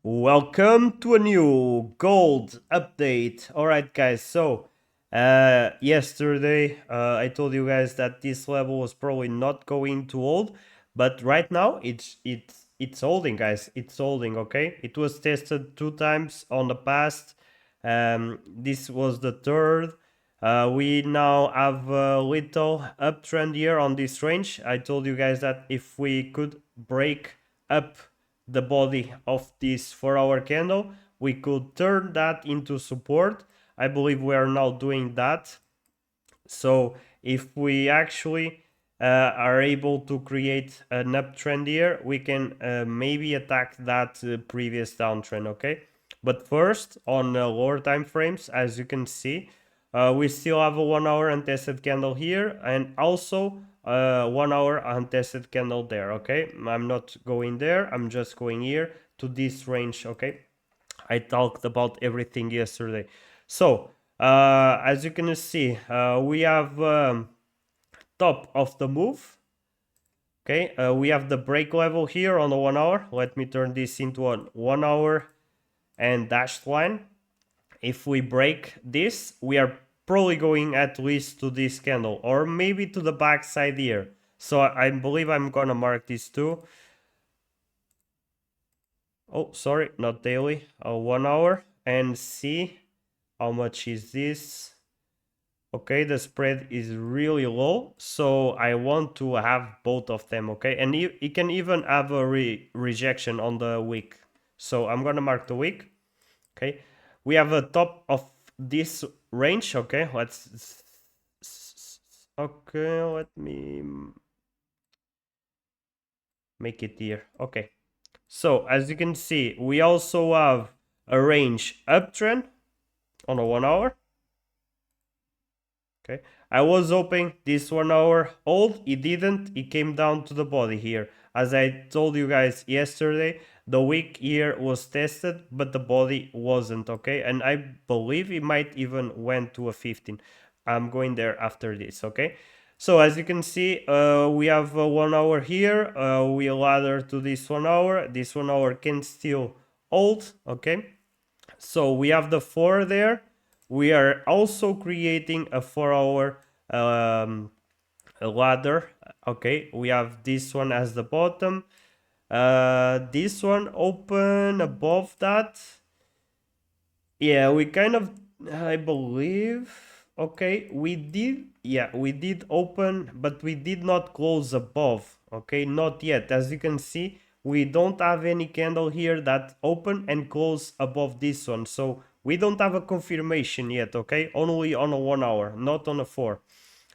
Welcome to a new gold update. All right, guys. So, yesterday I told you guys that this level was probably not going to hold, but right now it's holding, guys. It's holding. Okay, it was tested 2 times on the past. This was the third. We now have a little uptrend here on this range. I told you guys that if we could break up the body of this 4 hour candle, we could turn that into support. I believe we are now doing that. So if we actually are able to create an uptrend here, we can maybe attack that previous downtrend. Okay, but first on lower time frames, as you can see, we still have a 1 hour untested candle here, and also 1 hour untested candle there. Okay, I'm not going there, I'm just going here to this range. Okay, I talked about everything yesterday. So as you can see, we have top of the move. Okay, we have the break level here on the 1 hour. Let me turn this into a 1 hour and dashed line. If we break this, we are probably going at least to this candle, or maybe to the back side here. So I believe I'm gonna mark this too. Oh, sorry, not daily. 1 hour, and see how much is this. Okay, the spread is really low, so I want to have both of them. Okay, and you can even have a rejection on the wick. So I'm gonna mark the wick. Okay, we have a top of this range. Okay, let me make it here. Okay, so as you can see, we also have a range uptrend on a 1 hour. Okay, I was hoping this 1 hour hold, it didn't, it came down to the body here. As I told you guys yesterday, the wick here was tested, but the body wasn't. Okay, and I believe it might even went to a 15. I'm going there after this. Okay, so as you can see, we have a 1 hour here. We ladder to this 1 hour. This 1 hour can still hold. Okay, so we have the 4 there. We are also creating a 4 hour a ladder. Okay, we have this one as the bottom. This one open above that. Yeah, we kind of, I believe, okay, we did open, but we did not close above. Okay, not yet. As you can see, we don't have any candle here that open and close above this one. So we don't have a confirmation yet. Okay, only on a 1 hour, not on a 4.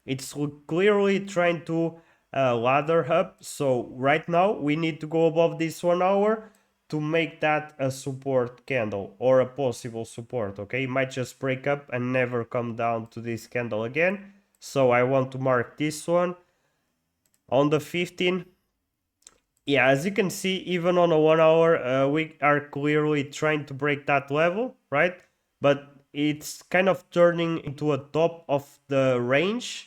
It's clearly trying to ladder up. So right now we need to go above this 1 hour to make that a support candle or a possible support. Okay, it might just break up and never come down to this candle again. So I want to mark this one on the 15. Yeah, as you can see, even on a 1 hour, we are clearly trying to break that level, right? But it's kind of turning into a top of the range,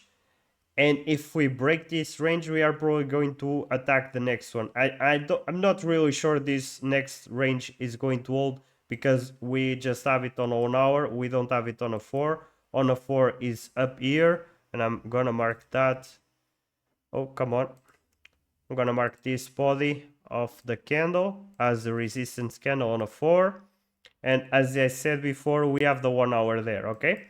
and if we break this range, we are probably going to attack the next one. I'm not really sure this next range is going to hold, because we just have it on a 1 hour. We don't have it on a 4. On a 4 is up here, and I'm gonna mark that. Oh, come on. I'm gonna mark this body of the candle as the resistance candle on a 4. And as I said before, we have the 1 hour there. Okay,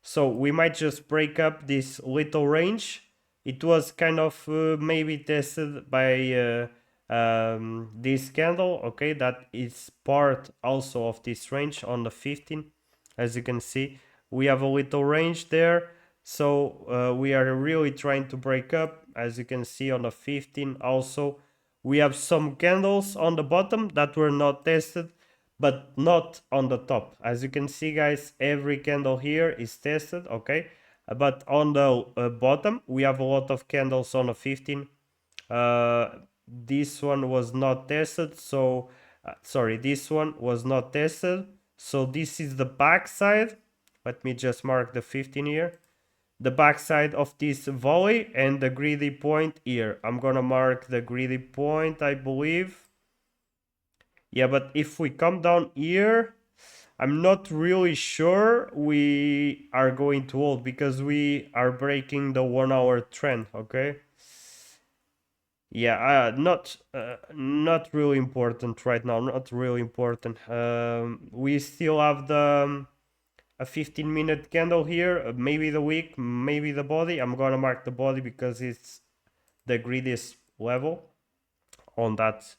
so we might just break up this little range. It was kind of maybe tested by this candle. Okay, that is part also of this range on the 15. As you can see, we have a little range there. So we are really trying to break up. As you can see on the 15 also, we have some candles on the bottom that were not tested, but not on the top. As you can see, guys, every candle here is tested. Okay, but on the bottom we have a lot of candles on a 15. This one was not tested, so sorry, this one was not tested. So this is the back side. Let me just mark the 15 here, the backside of this volley, and the greedy point here. I'm gonna mark the greedy point, I believe. Yeah, but if we come down here, I'm not really sure we are going to hold because we are breaking the 1 hour trend, okay? Yeah, not really important right now, not really important. We still have a 15-minute candle here, maybe the wick, maybe the body. I'm gonna mark the body because it's the greediest level on that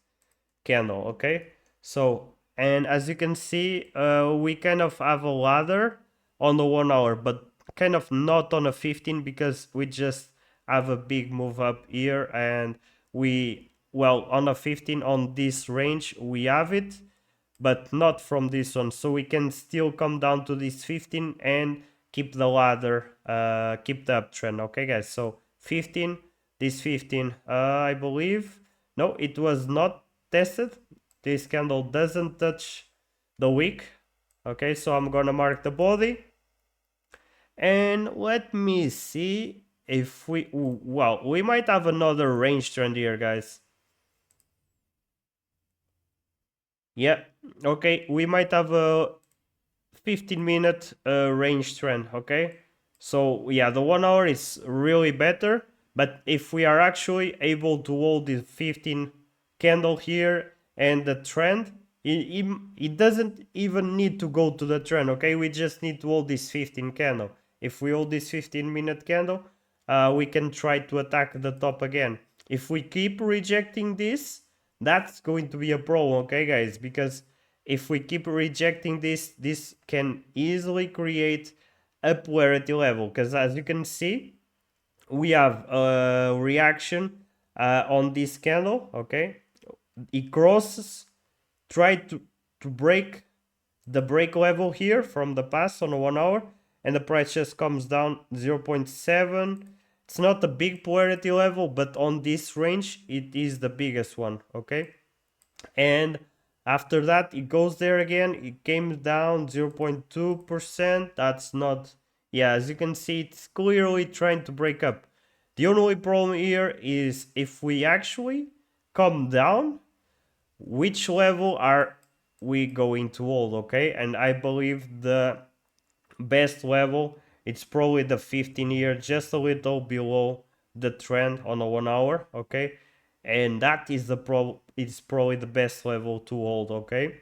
candle, okay? So, and as you can see, we kind of have a ladder on the 1 hour, but kind of not on a 15 because we just have a big move up here, and we, well, on a 15 on this range we have it, but not from this one. So we can still come down to this 15 and keep the ladder, keep the uptrend. Okay, guys. So 15, this 15, I believe. No, it was not tested. This candle doesn't touch the wick. Okay, so I'm gonna mark the body. And let me see if we, well, we might have another range trend here, guys. Yeah, okay, we might have a 15-minute range trend, okay? So yeah, the 1 hour is really better, but if we are actually able to hold the 15 candle here and the trend, it doesn't even need to go to the trend, okay? We just need to hold this 15 candle. If we hold this 15-minute candle, we can try to attack the top again. If we keep rejecting this, that's going to be a problem, okay, guys? Because if we keep rejecting this can easily create a polarity level. Because as you can see, we have a reaction on this candle, okay? It crosses, try to break the break level here from the past on a 1 hour, and the price just comes down 0.7. It's not a big polarity level, but on this range it is the biggest one, okay? And after that it goes there again, it came down 0.2%. That's not, yeah, as you can see, it's clearly trying to break up. The only problem here is if we actually come down, which level are we going to hold, okay? And I believe the best level, it's probably the 15 year, just a little below the trend on a 1 hour, okay? And that is it's probably the best level to hold, okay?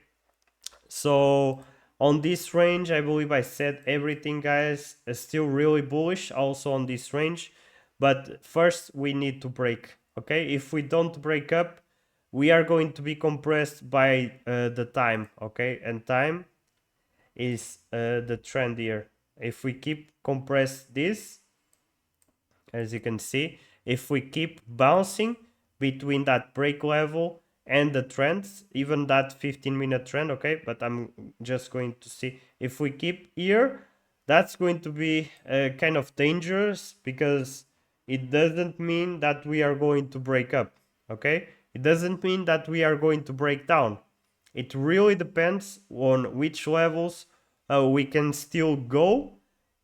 So on this range, I believe I said everything, guys. Still really bullish also on this range, but first we need to break, okay? If we don't break up, we are going to be compressed by the time, okay? And time is the trend here. If we keep compress this, as you can see, if we keep bouncing between that break level and the trends, even that 15-minute trend, okay, but I'm just going to see if we keep here, that's going to be kind of dangerous because it doesn't mean that we are going to break up, okay? It doesn't mean that we are going to break down. It really depends on which levels we can still go,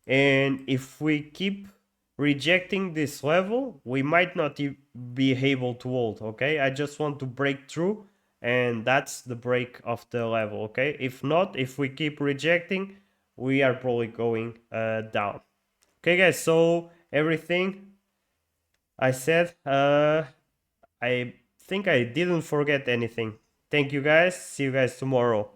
and if we keep rejecting this level, we might not be able to hold, okay? I just want to break through, and that's the break of the level, okay? If not, if we keep rejecting, we are probably going down. Okay, guys, so everything I said, I think I didn't forget anything. Thank you, guys. See you guys tomorrow.